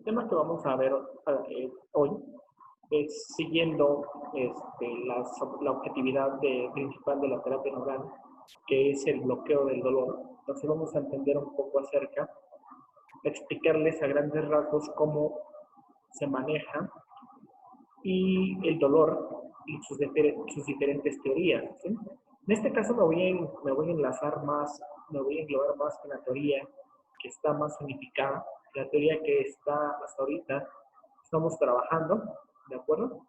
tema que vamos a ver hoy es siguiendo la objetividad principal de la terapia neural, que es el bloqueo del dolor. Entonces vamos a entender un poco acerca, explicarles a grandes rasgos cómo se maneja y el dolor y sus diferentes teorías, ¿sí? En este caso me voy a enlazar más, me voy a englobar más en la teoría que está más unificada, la teoría que está hasta ahorita estamos trabajando, ¿de acuerdo?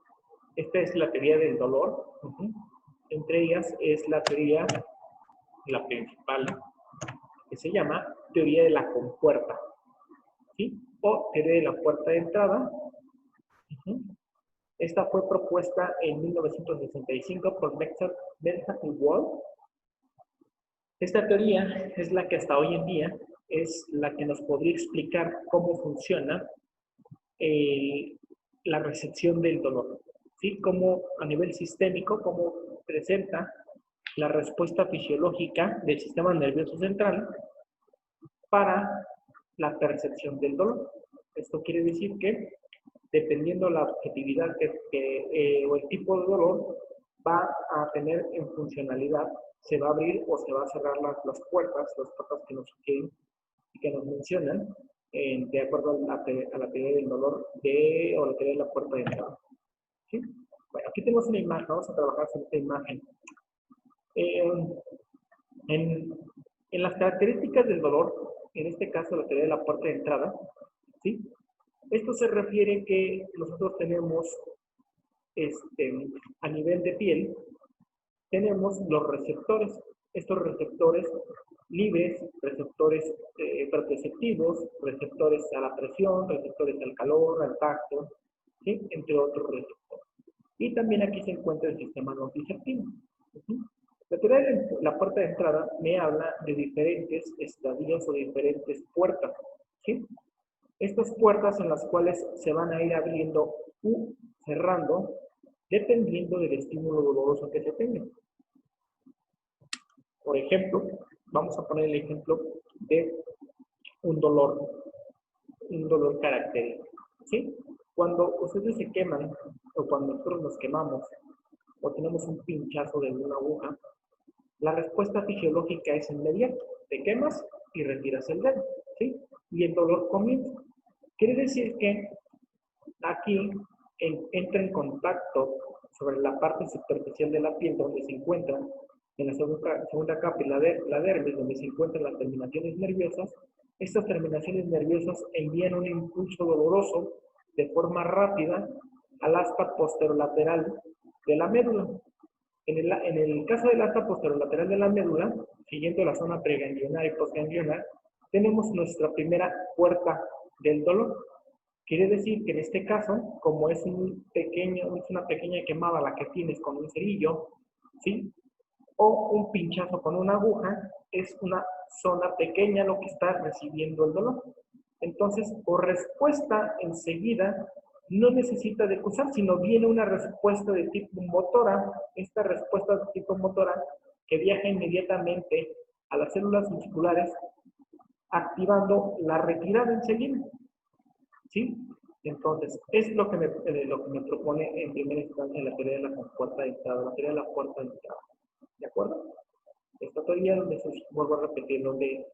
Esta es la teoría del dolor. Entre ellas es la teoría, la principal, que se llama teoría de la compuerta, ¿sí? O teoría de la puerta de entrada. Esta fue propuesta en 1965 por Benjamin y Wall. Esta teoría es la que hasta hoy en día es la que nos podría explicar cómo funciona la recepción del dolor, ¿sí? Cómo a nivel sistémico, cómo presenta la respuesta fisiológica del sistema nervioso central para la percepción del dolor. Esto quiere decir que dependiendo la objetividad o el tipo de dolor, va a tener en funcionalidad, se va a abrir o se va a cerrar las puertas que nos sugieren y que nos mencionan, de acuerdo a la teoría del dolor o la teoría de la puerta de entrada. ¿Sí? Bueno, aquí tenemos una imagen, vamos a trabajar sobre esta imagen. En las características del dolor, en este caso la teoría de la puerta de entrada, ¿sí? Esto se refiere que nosotros tenemos, a nivel de piel, tenemos los receptores. Estos receptores libres, receptores perceptivos, receptores a la presión, receptores al calor, al tacto, ¿sí? Entre otros receptores. Y también aquí se encuentra el sistema nociceptivo. ¿Sí? La teoría de la puerta de entrada me habla de diferentes estadios o diferentes puertas, ¿sí? Estas puertas en las cuales se van a ir abriendo u cerrando dependiendo del estímulo doloroso que se tenga. Por ejemplo, vamos a poner el ejemplo de un dolor característico, ¿sí? Cuando ustedes se queman o cuando nosotros nos quemamos o tenemos un pinchazo de una aguja, la respuesta fisiológica es inmediata. Te quemas y retiras el dedo, ¿sí? Y el dolor comienza. Quiere decir que aquí entra en contacto sobre la parte superficial de la piel donde se encuentran, en la segunda capa y la dermis, donde se encuentran las terminaciones nerviosas. Estas terminaciones nerviosas envían un impulso doloroso de forma rápida al asta posterolateral de la médula. En el caso del asta posterolateral de la médula, siguiendo la zona preganglionar y postganglionar, tenemos nuestra primera puerta del dolor. Quiere decir que en este caso, como es una pequeña quemada la que tienes con un cerillo, ¿sí? O un pinchazo con una aguja, es una zona pequeña lo que está recibiendo el dolor. Entonces, por respuesta enseguida, no necesita de cruzar, sino viene una respuesta de tipo motora. Esta respuesta de tipo motora que viaja inmediatamente a las células musculares, activando la retirada enseguida. ¿Sí? Entonces, es lo que me propone en primera instancia la teoría de la puerta de entrada, la teoría de la puerta de entrada. ¿De acuerdo? Esta teoría, donde vuelvo a repetir, donde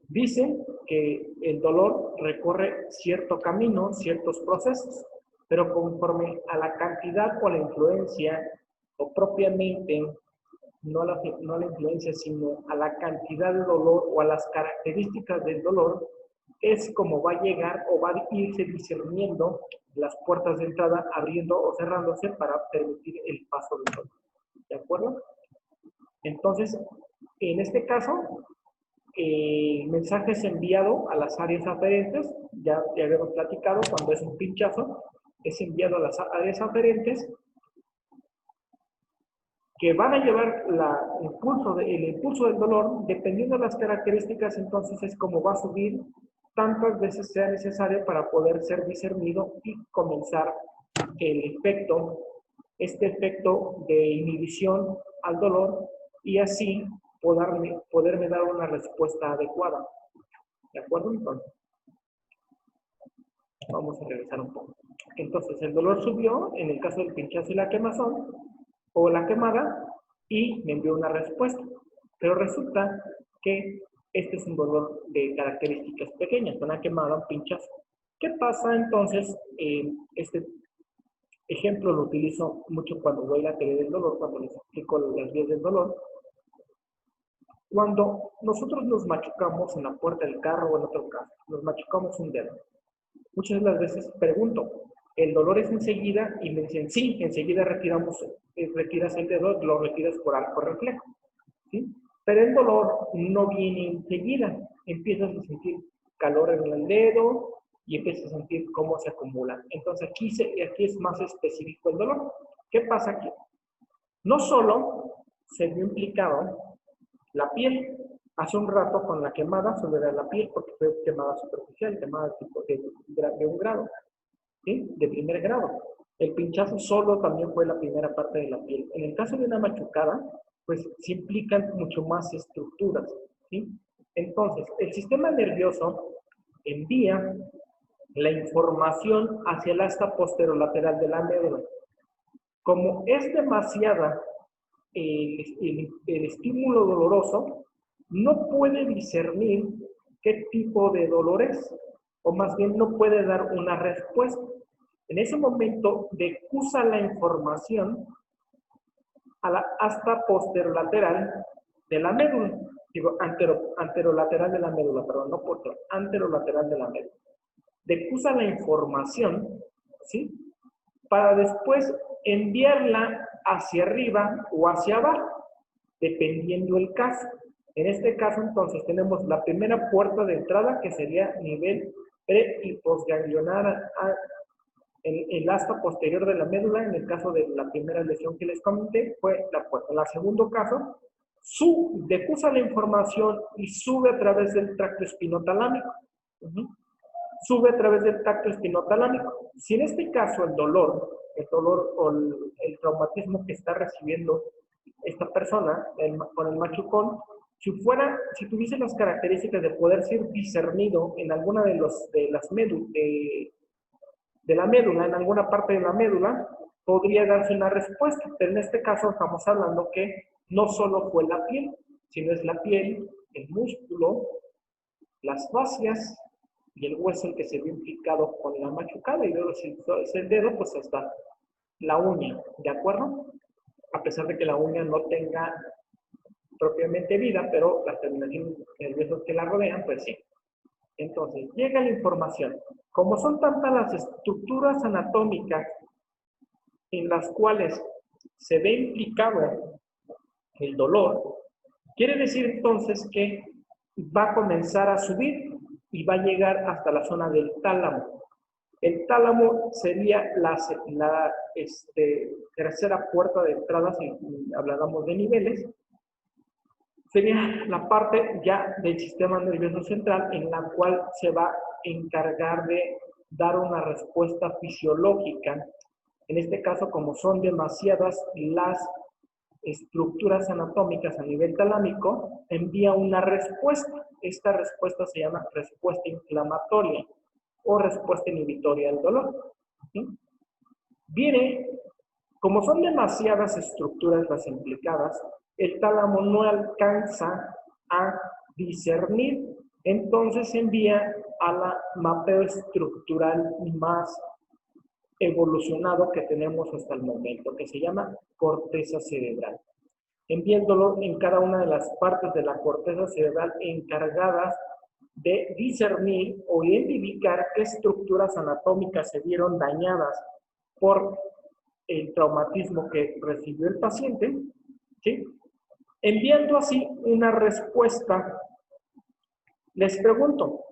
dice que el dolor recorre cierto camino, ciertos procesos, pero conforme a la cantidad o la influencia, o propiamente, no a la influencia, sino a la cantidad de dolor o a las características del dolor, es como va a llegar o va a irse discerniendo las puertas de entrada, abriendo o cerrándose para permitir el paso del dolor. ¿De acuerdo? Entonces, en este caso, el mensaje es enviado a las áreas aferentes, ya habíamos platicado, cuando es un pinchazo, es enviado a las áreas aferentes que van a llevar el impulso del dolor, dependiendo de las características. Entonces es como va a subir tantas veces sea necesario para poder ser discernido y comenzar este efecto de inhibición al dolor, y así poderme dar una respuesta adecuada. ¿De acuerdo? Entonces, Vamos a regresar un poco. Entonces, el dolor subió en el caso del pinchazo y la quemazón, o la quemada, y me envió una respuesta. Pero resulta que este es un dolor de características pequeñas, una quemada, un pinchazo. ¿Qué pasa entonces? Este ejemplo lo utilizo mucho cuando doy la teoría del dolor, cuando les explico las vías del dolor. Cuando nosotros nos machucamos en la puerta del carro o en otro caso, nos machucamos un dedo. Muchas de las veces pregunto, ¿el dolor es enseguida? Y me dicen, sí, enseguida retiras el dedo, lo retiras por reflejo. ¿Sí? Pero el dolor no viene enseguida. Empiezas a sentir calor en el dedo y empiezas a sentir cómo se acumula. Entonces aquí es más específico el dolor. ¿Qué pasa aquí? No solo se vio implicado la piel. Hace un rato con la quemada solo era la piel porque fue quemada superficial, quemada tipo de un grado, ¿sí? De primer grado. El pinchazo solo también fue la primera parte de la piel. En el caso de una machucada, pues se implican mucho más estructuras, ¿sí? Entonces, el sistema nervioso envía la información hacia el asta posterolateral de la médula. Como es demasiada el estímulo doloroso, no puede discernir qué tipo de dolor es, o más bien no puede dar una respuesta. En ese momento decusa la información a la asta posterolateral de la médula. Digo, anterolateral de la médula, perdón, no posterior, anterolateral de la médula. Decusa la información, ¿sí? Para después enviarla hacia arriba o hacia abajo, dependiendo el caso. En este caso, entonces, tenemos la primera puerta de entrada, que sería nivel pre- y postganglionar en el asta posterior de la médula. En el caso de la primera lesión que les comenté, fue la puerta. En el segundo caso, decusa la información y sube a través del tracto espinotalámico. Sube a través del tracto espinotalámico. Si en este caso el dolor o el traumatismo que está recibiendo esta persona con el machucón, si tuviese las características de poder ser discernido en alguna de la médula, en alguna parte de la médula, podría darse una respuesta. Pero en este caso estamos hablando que no solo fue la piel, sino es la piel, el músculo, las fascias y el hueso el que se vio implicado con la machucada, y luego si es el dedo, pues hasta la uña, ¿de acuerdo? A pesar de que la uña no tenga propiamente vida, pero las terminaciones nerviosas que la rodean, pues sí. Entonces, llega la información. Como son tantas las estructuras anatómicas en las cuales se ve implicado el dolor, quiere decir entonces que va a comenzar a subir y va a llegar hasta la zona del tálamo. El tálamo sería la tercera puerta de entrada, si habláramos de niveles. Sería la parte ya del sistema nervioso central en la cual se va a encargar de dar una respuesta fisiológica. En este caso, como son demasiadas las estructuras anatómicas a nivel talámico, envía una respuesta. Esta respuesta se llama respuesta inflamatoria o respuesta inhibitoria al dolor. ¿Sí? Viene, como son demasiadas estructuras las implicadas, el tálamo no alcanza a discernir, entonces envía a la mapeo estructural más evolucionado que tenemos hasta el momento, que se llama corteza cerebral. Envía el dolor en cada una de las partes de la corteza cerebral encargadas de discernir o identificar qué estructuras anatómicas se vieron dañadas por el traumatismo que recibió el paciente, ¿sí? Enviando así una respuesta. Les pregunto,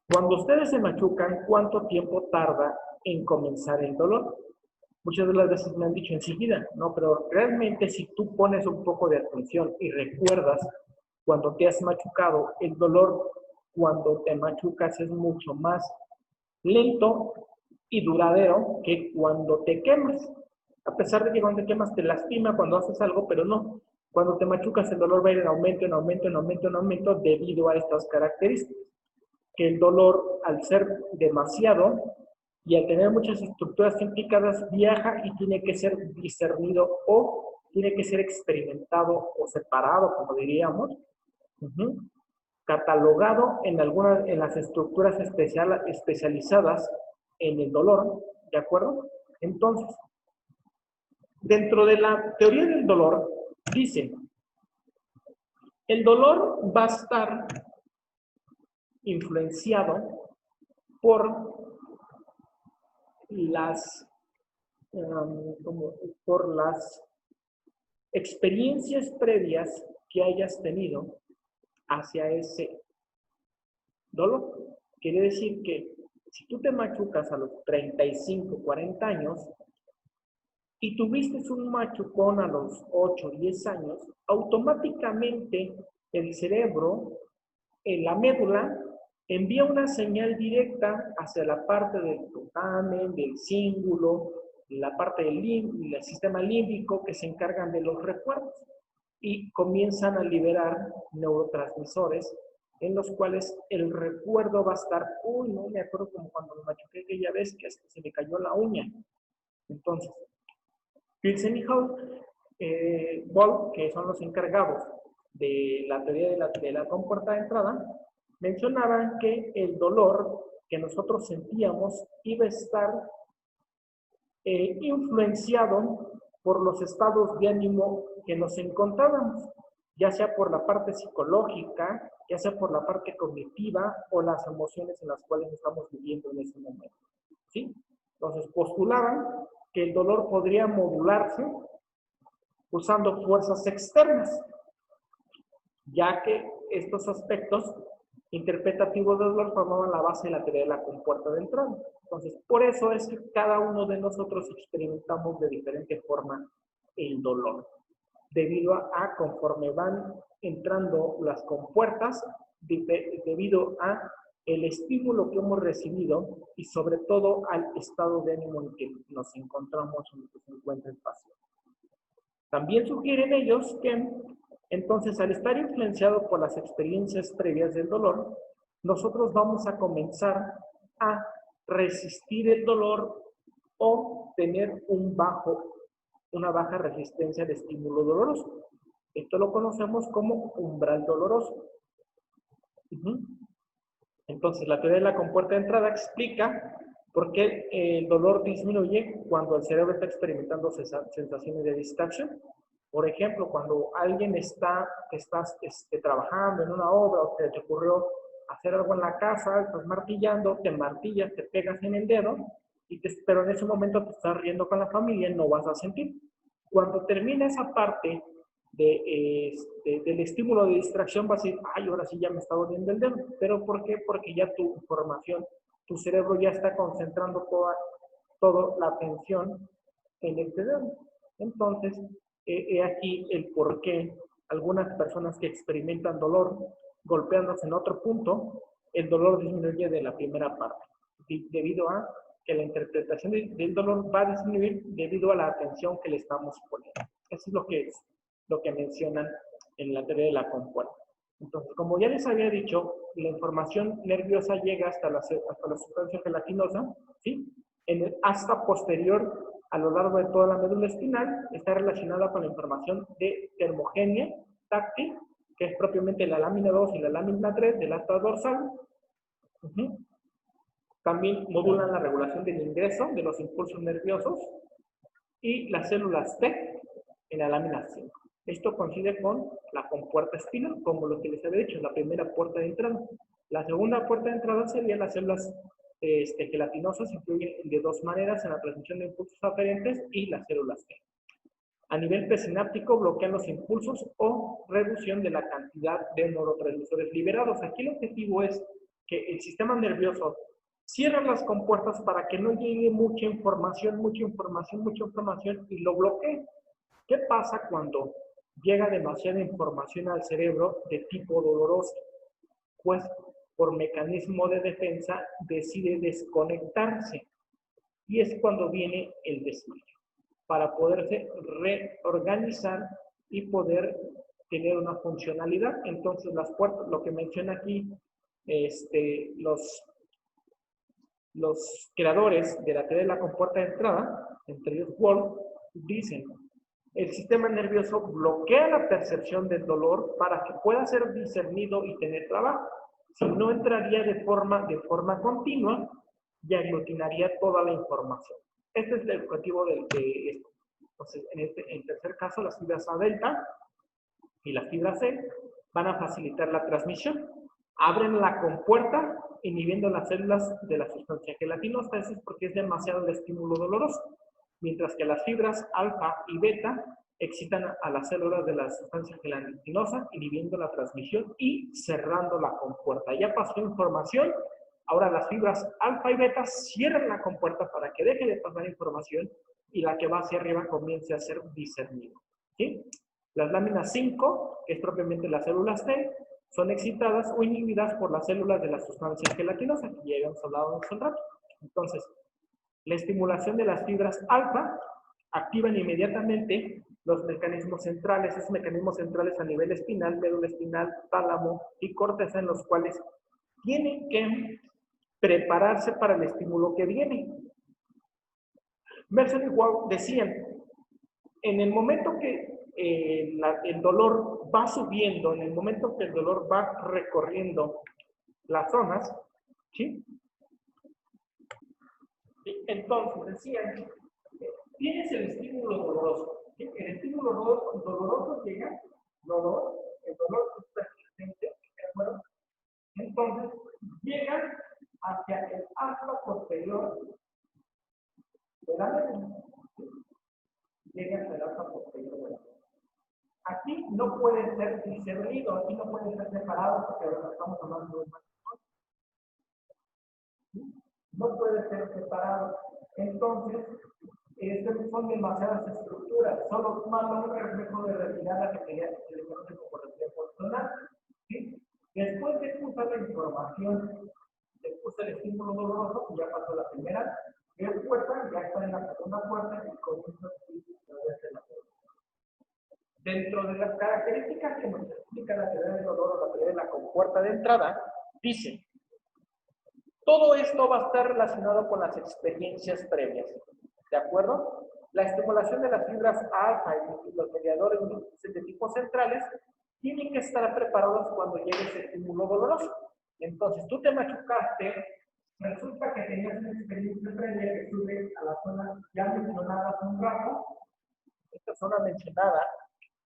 cuando ustedes se machucan, ¿cuánto tiempo tarda en comenzar el dolor? Muchas de las veces me han dicho enseguida, no, pero realmente si tú pones un poco de atención y recuerdas cuando te has machucado, el dolor cuando te machucas es mucho más lento y duradero que cuando te quemas. A pesar de que cuando te quemas te lastima cuando haces algo, pero no. Cuando te machucas el dolor va a ir en aumento, en aumento, en aumento, en aumento debido a estas características. que el dolor, al ser demasiado y al tener muchas estructuras implicadas, viaja y tiene que ser discernido o tiene que ser experimentado o separado, como diríamos, catalogado en las estructuras especializadas en el dolor, ¿de acuerdo? Entonces, dentro de la teoría del dolor, dice, el dolor va a estar influenciado por las, por las experiencias previas que hayas tenido hacia ese dolor. Quiere decir que si tú te machucas a los 35, 40 años y tuviste un machucón a los 8, 10 años, automáticamente el cerebro, en la médula, envía una señal directa hacia la parte del putamen, del cíngulo, la parte del sistema límbico que se encargan de los recuerdos y comienzan a liberar neurotransmisores en los cuales el recuerdo va a estar, uy, no me acuerdo como cuando me machuqué aquella vez que hasta se me cayó la uña. Entonces, Pilsen y Boll, que son los encargados de la teoría de la compuerta de entrada, mencionaban que el dolor que nosotros sentíamos iba a estar influenciado por los estados de ánimo que nos encontrábamos, ya sea por la parte psicológica, ya sea por la parte cognitiva o las emociones en las cuales estamos viviendo en ese momento. ¿Sí? Entonces postulaban que el dolor podría modularse usando fuerzas externas, ya que estos aspectos interpretativos del dolor formaban la base de la teoría de la compuerta de entrada. Entonces, por eso es que cada uno de nosotros experimentamos de diferente forma el dolor, debido a conforme van entrando las compuertas, debido a el estímulo que hemos recibido y sobre todo al estado de ánimo en que nos encontramos en el que se encuentra el paciente. También sugieren ellos que, entonces, al estar influenciado por las experiencias previas del dolor, nosotros vamos a comenzar a resistir el dolor o tener una baja resistencia al estímulo doloroso. Esto lo conocemos como umbral doloroso. Entonces, la teoría de la compuerta de entrada explica por qué el dolor disminuye cuando el cerebro está experimentando sensaciones de distracción. Por ejemplo, cuando alguien estás trabajando en una obra o te ocurrió hacer algo en la casa, estás martillando, te martillas, te pegas en el dedo, pero en ese momento te estás riendo con la familia y no vas a sentir. Cuando termina esa parte del estímulo de distracción, vas a decir, ay, ahora sí ya me está doliendo el dedo. ¿Pero por qué? Porque ya tu información, tu cerebro ya está concentrando toda la atención en el dedo. Entonces, aquí el por qué algunas personas que experimentan dolor golpeándose en otro punto, el dolor disminuye de la primera parte, debido a que la interpretación del dolor va a disminuir debido a la atención que le estamos poniendo. Eso es lo que mencionan en la teoría de la compuerta. Entonces, como ya les había dicho, la información nerviosa llega hasta la sustancia gelatinosa, ¿sí? En el asta posterior, a lo largo de toda la médula espinal, está relacionada con la información de termogenia táctil, que es propiamente la lámina 2 y la lámina 3 del asta dorsal. También modulan la regulación del ingreso de los impulsos nerviosos y las células T en la lámina 5. Esto coincide con la compuerta espinal, como lo que les había dicho, la primera puerta de entrada. La segunda puerta de entrada serían las células gelatinosas, influyen de dos maneras en la transmisión de impulsos aferentes y las células T. A nivel presináptico bloquean los impulsos o reducción de la cantidad de neurotransmisores liberados. Aquí el objetivo es que el sistema nervioso cierra las compuertas para que no llegue mucha información y lo bloquee. ¿Qué pasa cuando llega demasiada información al cerebro de tipo doloroso? Pues por mecanismo de defensa decide desconectarse y es cuando viene el desmayo, para poderse reorganizar y poder tener una funcionalidad. Entonces las puertas, lo que menciona aquí los creadores de la teoría de la compuerta de entrada, entre ellos Wolff, dicen: el sistema nervioso bloquea la percepción del dolor para que pueda ser discernido y tener trabajo. Si no, entraría de forma continua y aglutinaría toda la información. Este es el objetivo de esto. Entonces, en tercer caso, las fibras A delta y las fibras C van a facilitar la transmisión. Abren la compuerta inhibiendo las células de la sustancia gelatinosa. Eso es porque es demasiado el estímulo doloroso. Mientras que las fibras alfa y beta excitan a las células de la sustancia gelatinosa, inhibiendo la transmisión y cerrando la compuerta. Ya pasó información, ahora las fibras alfa y beta cierran la compuerta para que deje de pasar información y la que va hacia arriba comience a ser discernida. ¿Sí? Las láminas 5, que es propiamente las células T, son excitadas o inhibidas por las células de la sustancia gelatinosa, que ya habíamos hablado hace un rato. Entonces, la estimulación de las fibras alfa activan inmediatamente los mecanismos centrales, esos mecanismos centrales a nivel espinal, médula espinal, tálamo y corteza, en los cuales tienen que prepararse para el estímulo que viene. Mercer y Wolff decían: en el momento que el dolor va subiendo, en el momento que el dolor va recorriendo las zonas, ¿sí? Entonces decían: tienes el estímulo doloroso. ¿Sí? El estímulo doloroso llega, el dolor es persistente, ¿de acuerdo? Entonces llega hacia el asta posterior de la médula. ¿Sí? Llega hacia el asta posterior de la médula. Aquí no puede ser discernido, aquí no puede ser separado, porque ahora estamos hablando de más. No puede ser separado. Entonces, son demasiadas estructuras. Solo manda un reflejo de retirada que se le conoce como reflejo tonal. ¿Sí? Después de usar la información, después del estímulo doloroso, ya pasó la primera puerta, ya está en la segunda puerta y comienza a subir la puerta. Dentro de las características que nos explica la teoría del dolor o la teoría de la compuerta de entrada, dice: todo esto va a estar relacionado con las experiencias previas, ¿de acuerdo? La estimulación de las fibras alfa y los mediadores de tipo centrales tienen que estar preparados cuando llegue ese estímulo doloroso. Entonces, tú te machucaste, resulta que tenías una experiencia previa que sube a la zona ya mencionada hace un rato, esta zona mencionada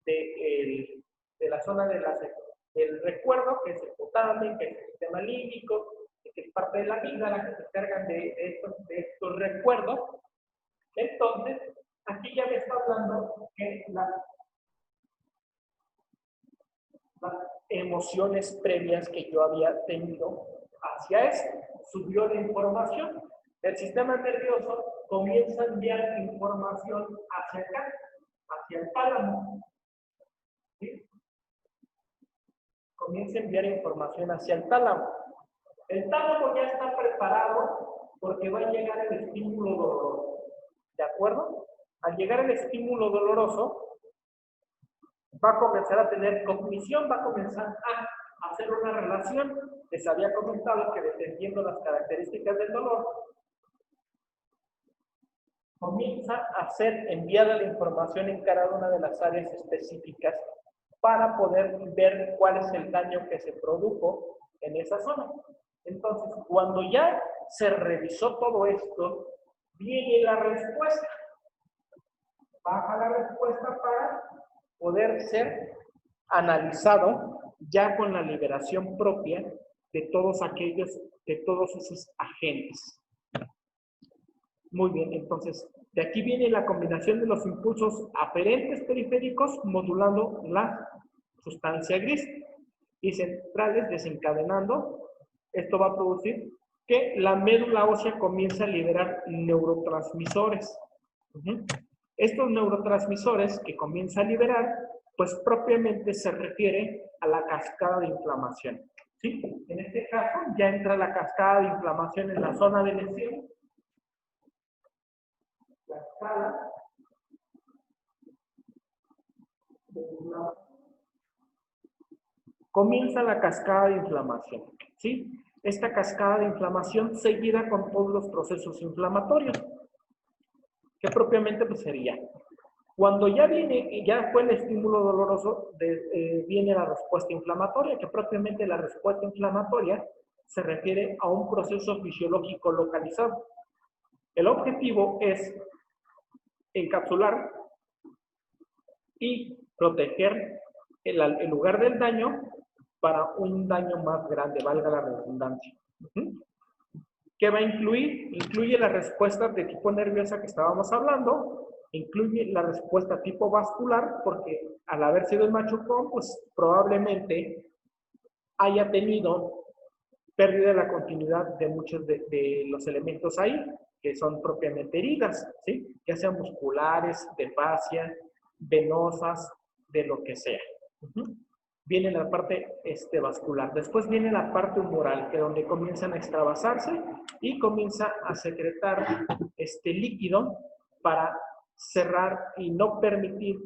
de la zona del recuerdo, que es el hipotálamo, que es el sistema límbico, que es parte de la amígdala, que se encargan de estos recuerdos. Entonces, aquí ya me está hablando que las emociones previas que yo había tenido hacia esto, subió la información. El sistema nervioso comienza a enviar información hacia acá, hacia el tálamo. ¿Sí? Comienza a enviar información hacia el tálamo. El tálamo ya está preparado porque va a llegar el estímulo doloroso. ¿De acuerdo? Al llegar el estímulo doloroso, va a comenzar a tener cognición, va a comenzar a hacer una relación. Les había comentado que dependiendo de las características del dolor, comienza a ser enviada la información en cada una de las áreas específicas para poder ver cuál es el daño que se produjo en esa zona. Entonces, cuando ya se revisó todo esto, viene la respuesta. Baja la respuesta para poder ser analizado ya con la liberación propia de todos esos agentes. Muy bien, entonces, de aquí viene la combinación de los impulsos aferentes periféricos modulando la sustancia gris y centrales desencadenando. Esto va a producir que la médula ósea comience a liberar neurotransmisores. Estos neurotransmisores que comienza a liberar, pues propiamente se refiere a la cascada de inflamación. ¿Sí? En este caso ya entra la cascada de inflamación en la zona de lesión. Cascada de inflamación. Comienza la cascada de inflamación. ¿sí? Esta cascada de inflamación seguida con todos los procesos inflamatorios, que propiamente pues sería, cuando ya fue el estímulo doloroso, viene la respuesta inflamatoria, que propiamente la respuesta inflamatoria se refiere a un proceso fisiológico localizado. El objetivo es encapsular y proteger el lugar del daño para un daño más grande, valga la redundancia. ¿Qué va a incluir? Incluye la respuesta de tipo nerviosa que estábamos hablando, incluye la respuesta tipo vascular, porque al haber sido el machucón, pues probablemente haya tenido pérdida de la continuidad de muchos de los elementos ahí, que son propiamente heridas, ¿sí? Ya sean musculares, de fascia, venosas, de lo que sea. Viene la parte vascular. Después viene la parte humoral, que es donde comienzan a extravasarse y comienza a secretar este líquido para cerrar y no permitir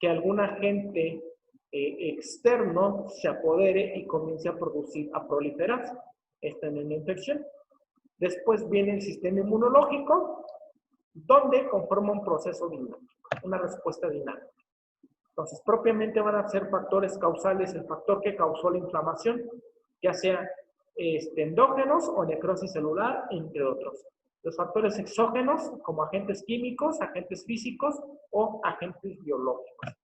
que algún agente externo se apodere y comience a producir, a proliferarse. Esta es una infección. Después viene el sistema inmunológico, donde conforma un proceso dinámico, una respuesta dinámica. Entonces, propiamente van a ser factores causales, el factor que causó la inflamación, ya sea endógenos o necrosis celular, entre otros. Los factores exógenos, como agentes químicos, agentes físicos o agentes biológicos.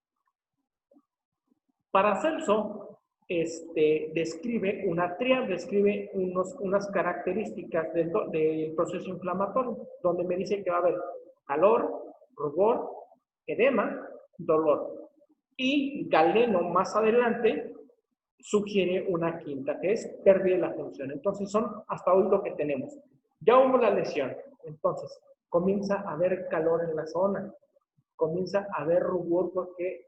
Paracelso describe una tríada, describe unas características del proceso inflamatorio, donde me dice que va a haber calor, rubor, edema, dolor. Y Galeno más adelante sugiere una quinta, que es pérdida de la función. Entonces son hasta hoy lo que tenemos. Ya hubo la lesión, entonces comienza a haber calor en la zona, comienza a haber rubor porque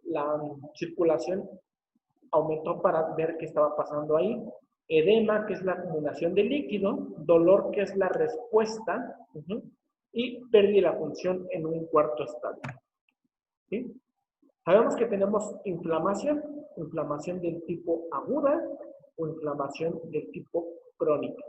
la circulación aumentó para ver qué estaba pasando ahí. Edema, que es la acumulación de líquido, dolor, que es la respuesta, y pérdida de la función en un cuarto estadio. ¿Sí? Sabemos que tenemos inflamación del tipo aguda o inflamación del tipo crónica.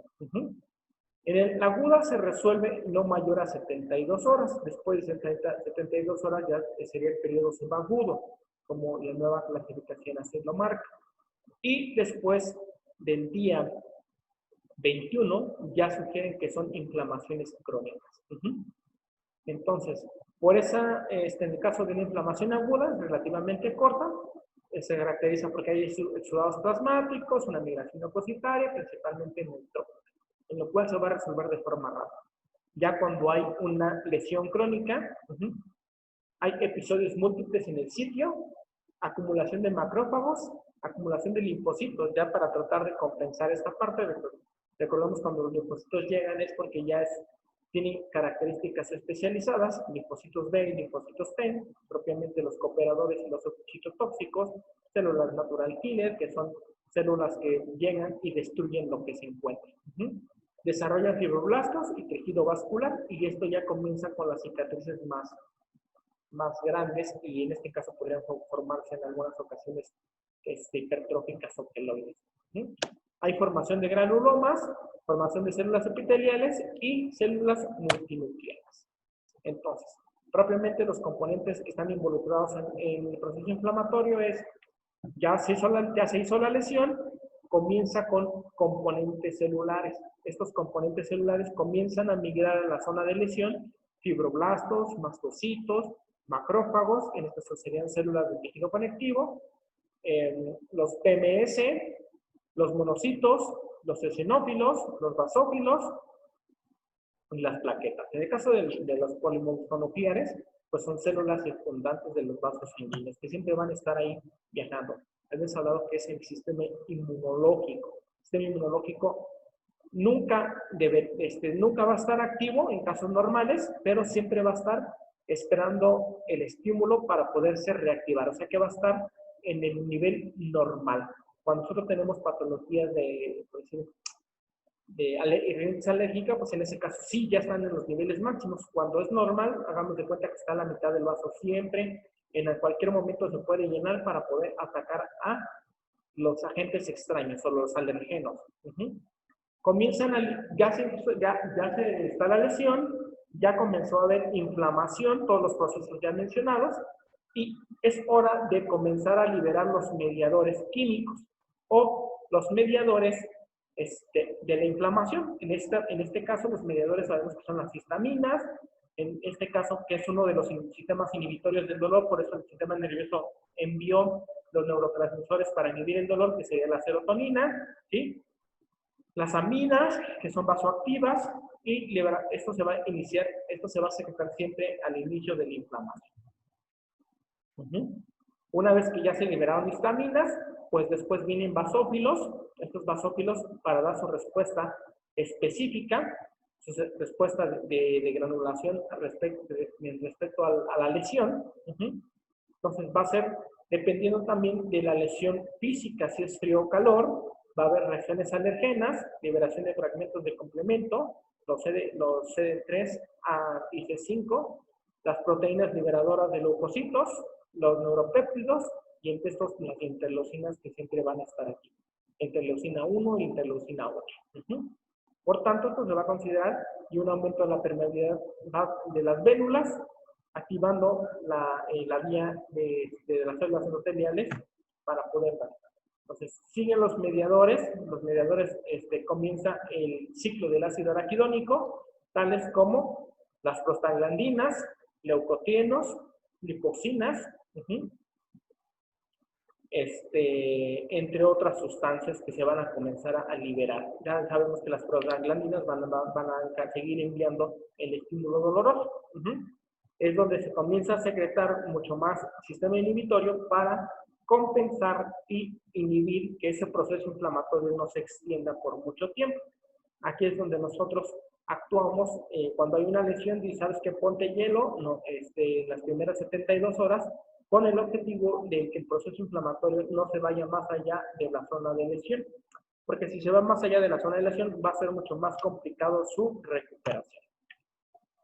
En la aguda se resuelve no mayor a 72 horas. Después de 72 horas ya sería el periodo subagudo, como la nueva clasificación así lo marca. Y después del día 21 ya sugieren que son inflamaciones crónicas. Entonces, por esa, en el caso de una inflamación aguda, relativamente corta, se caracteriza porque hay exudados plasmáticos, una migración leucocitaria, principalmente neutrófica, en lo cual se va a resolver de forma rápida. Ya cuando hay una lesión crónica, hay episodios múltiples en el sitio, acumulación de macrófagos, acumulación de linfocitos, ya para tratar de compensar esta parte. Recordemos cuando los linfocitos llegan es porque ya tienen características especializadas, linfocitos B y linfocitos T, propiamente los cooperadores y los citotóxicos, células natural killer, que son células que llegan y destruyen lo que se encuentra. Desarrollan fibroblastos y tejido vascular, y esto ya comienza con las cicatrices más grandes, y en este caso podrían formarse en algunas ocasiones hipertróficas o queloides. Hay formación de granulomas, formación de células epiteliales y células multinucleadas. Entonces, propiamente los componentes que están involucrados en el proceso inflamatorio es, ya se hizo la lesión, comienza con componentes celulares. Estos componentes celulares comienzan a migrar a la zona de lesión, fibroblastos, mastocitos, macrófagos, en este caso serían células del tejido conectivo, los PMS, los monocitos, los eosinófilos, los basófilos y las plaquetas. En el caso de los polimonoclonales, pues son células circundantes de los vasos sanguíneos que siempre van a estar ahí viajando. Hemos hablado que es el sistema inmunológico. El sistema inmunológico nunca va a estar activo en casos normales, pero siempre va a estar esperando el estímulo para poderse reactivar. O sea que va a estar en el nivel normal. Cuando nosotros tenemos patologías de rinitis alérgica, pues en ese caso sí ya están en los niveles máximos. Cuando es normal, hagamos de cuenta que está a la mitad del vaso siempre. En cualquier momento se puede llenar para poder atacar a los agentes extraños o los alergenos. Comienzan ya se está la lesión, ya comenzó a haber inflamación, todos los procesos ya mencionados, y es hora de comenzar a liberar los mediadores químicos o los mediadores de la inflamación. En este caso, los mediadores sabemos que son las histaminas, en este caso, que es uno de los sistemas inhibitorios del dolor, por eso el sistema nervioso envió los neurotransmisores para inhibir el dolor, que sería la serotonina, ¿sí? Las aminas, que son vasoactivas, y esto se va a iniciar, esto se va a secretar siempre al inicio de la inflamación. Una vez que ya se liberaron histaminas, pues después vienen basófilos. Estos basófilos, para dar su respuesta específica, su respuesta de granulación respecto a la lesión. Entonces va a ser, dependiendo también de la lesión física, si es frío o calor, va a haber reacciones alergenas, liberación de fragmentos de complemento, los CD3 y C5, las proteínas liberadoras de leucocitos, los neuropéptidos y entre estos las interleucinas que siempre van a estar aquí. Interleucina 1 y interleucina 8. Por tanto, esto se va a considerar y un aumento de la permeabilidad de las vénulas, activando la vía de las células endoteliales para poder dar. Entonces, siguen los mediadores comienza el ciclo del ácido araquidónico, tales como las prostaglandinas, leucotrienos, lipocinas, entre otras sustancias que se van a comenzar a liberar. Ya sabemos que las prostaglandinas van a seguir enviando el estímulo doloroso. Es donde se comienza a secretar mucho más sistema inhibitorio para compensar y inhibir que ese proceso inflamatorio no se extienda por mucho tiempo. Aquí es donde nosotros actuamos cuando hay una lesión y sabes que ponte hielo las primeras 72 horas con el objetivo de que el proceso inflamatorio no se vaya más allá de la zona de lesión, porque si se va más allá de la zona de lesión va a ser mucho más complicado su recuperación.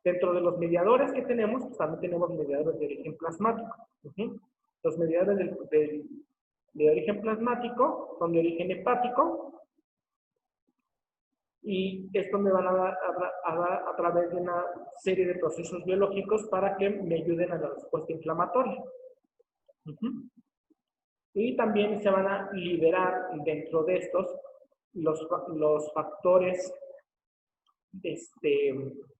Dentro de los mediadores que tenemos, pues también tenemos mediadores de origen plasmático. Los mediadores de origen plasmático son de origen hepático, y esto me van a dar a través de una serie de procesos biológicos para que me ayuden a la respuesta inflamatoria. Y también se van a liberar dentro de estos los factores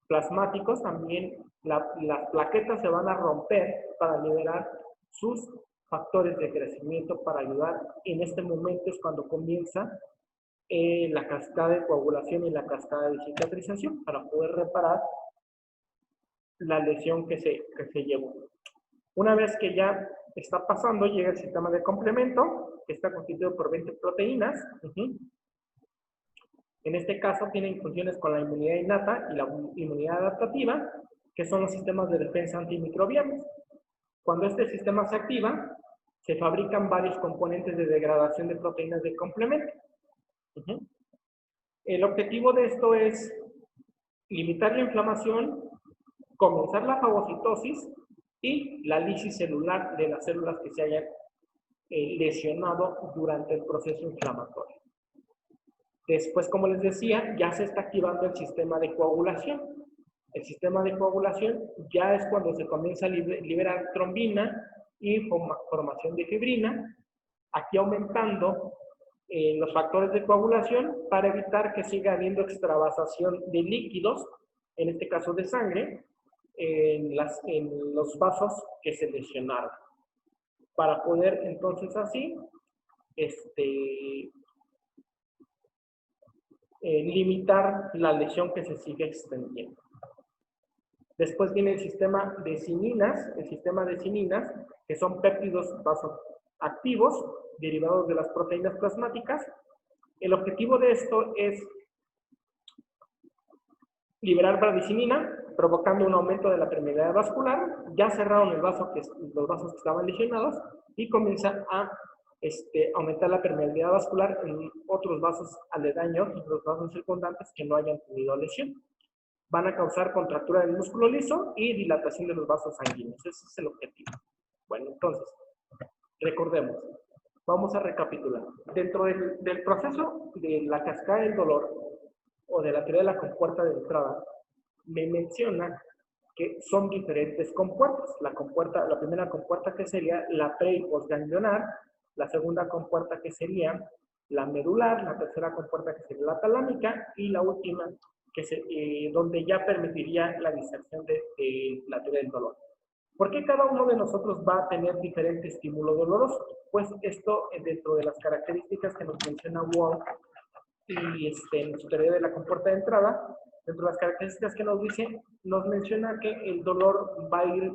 plasmáticos. También las plaquetas se van a romper para liberar sus factores de crecimiento para ayudar. En este momento es cuando comienza la cascada de coagulación y la cascada de cicatrización para poder reparar la lesión que se llevó. Una vez que ya está pasando, llega el sistema de complemento, que está constituido por 20 proteínas. En este caso tienen funciones con la inmunidad innata y la inmunidad adaptativa, que son los sistemas de defensa antimicrobianos. Cuando este sistema se activa, se fabrican varios componentes de degradación de proteínas de complemento. El objetivo de esto es limitar la inflamación, comenzar la fagocitosis y la lisis celular de las células que se hayan lesionado durante el proceso inflamatorio. Después, como les decía, ya se está activando el sistema de coagulación. El sistema de coagulación ya es cuando se comienza a liberar trombina y formación de fibrina, aquí aumentando los factores de coagulación para evitar que siga habiendo extravasación de líquidos, en este caso de sangre, en los vasos que se lesionaron. Para poder entonces así limitar la lesión que se sigue extendiendo. Después viene el sistema de cininas, que son péptidos vasoactivos derivados de las proteínas plasmáticas. El objetivo de esto es liberar bradicinina, provocando un aumento de la permeabilidad vascular. Ya cerraron los vasos que estaban lesionados y comienza a aumentar la permeabilidad vascular en otros vasos aledaños, los vasos circundantes que no hayan tenido lesión. Van a causar contractura del músculo liso y dilatación de los vasos sanguíneos. Ese es el objetivo. Bueno, entonces, recordemos, Vamos a recapitular. Dentro del proceso de la cascada del dolor o de la teoría de la compuerta de entrada, me menciona que son diferentes compuertas. La primera compuerta que sería la pre- y postganglionar, la segunda compuerta que sería la medular, la tercera compuerta que sería la talámica y la última donde ya permitiría la diserción de la teoría del dolor. ¿Por qué cada uno de nosotros va a tener diferente estímulo doloroso? Pues esto dentro de las características que nos menciona Wong y en su teoría de la compuerta de entrada, dentro de las características que nos dice, nos menciona que el dolor va a ir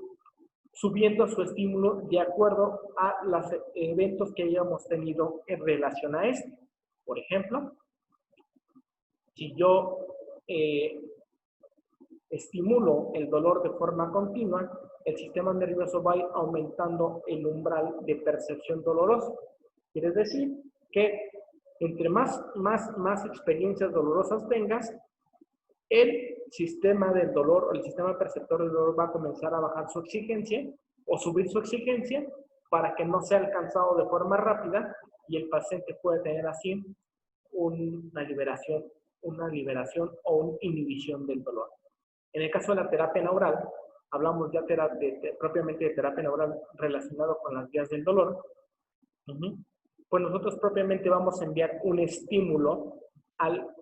subiendo su estímulo de acuerdo a los eventos que hayamos tenido en relación a este. Por ejemplo, si yo estimulo el dolor de forma continua, el sistema nervioso va a ir aumentando el umbral de percepción dolorosa. Quiere decir que entre más experiencias dolorosas tengas, el sistema del dolor o el sistema perceptor del dolor va a comenzar a bajar su exigencia o subir su exigencia para que no sea alcanzado de forma rápida y el paciente puede tener así una liberación o una inhibición del dolor. En el caso de la terapia neural, hablamos ya propiamente de terapia neural relacionado con las vías del dolor. Pues nosotros propiamente vamos a enviar un estímulo al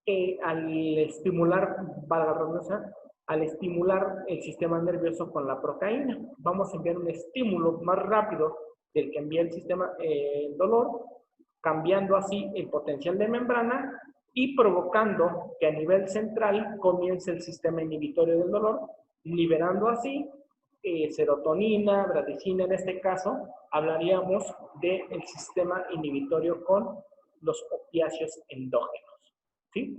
estimular, valga la redundancia, al estimular el sistema nervioso con la procaína. Vamos a enviar un estímulo más rápido del que envía el sistema dolor, cambiando así el potencial de membrana y provocando que a nivel central comience el sistema inhibitorio del dolor, liberando así serotonina, bradicina. En este caso, hablaríamos del sistema inhibitorio con los opiáceos endógenos. ¿Sí?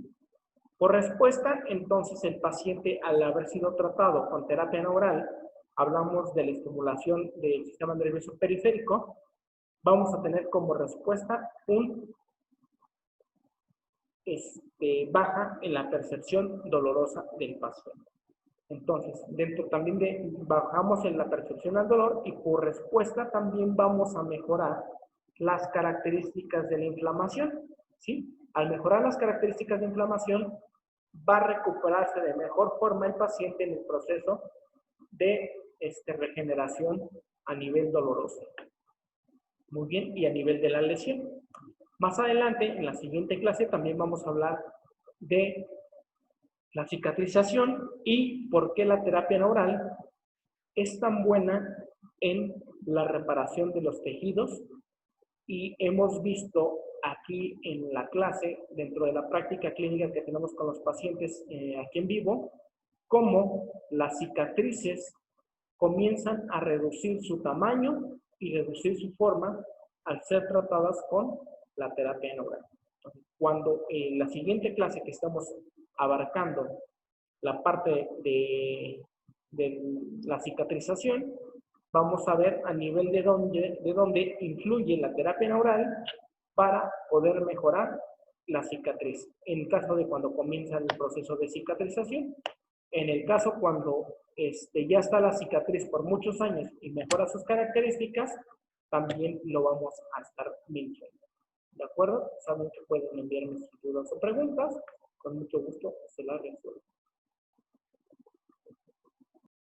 Por respuesta, entonces, el paciente, al haber sido tratado con terapia neural, hablamos de la estimulación del sistema nervioso periférico, vamos a tener como respuesta un baja en la percepción dolorosa del paciente. Entonces, dentro también bajamos en la percepción al dolor y por respuesta también vamos a mejorar las características de la inflamación, ¿sí? Al mejorar las características de inflamación, va a recuperarse de mejor forma el paciente en el proceso de regeneración a nivel doloroso. Muy bien, y a nivel de la lesión. Más adelante, en la siguiente clase, también vamos a hablar de la cicatrización y por qué la terapia neural es tan buena en la reparación de los tejidos. Y hemos visto aquí en la clase, dentro de la práctica clínica que tenemos con los pacientes aquí en vivo, cómo las cicatrices comienzan a reducir su tamaño y reducir su forma al ser tratadas con la terapia neural. Cuando en la siguiente clase que estamos abarcando la parte de la cicatrización, vamos a ver a nivel de dónde influye la terapia neural para poder mejorar la cicatriz. En el caso de cuando comienza el proceso de cicatrización, en el caso cuando ya está la cicatriz por muchos años y mejora sus características, también lo vamos a estar mencionando. ¿De acuerdo? Saben que pueden enviarme sus dudas o preguntas. Con mucho gusto se las resuelvo.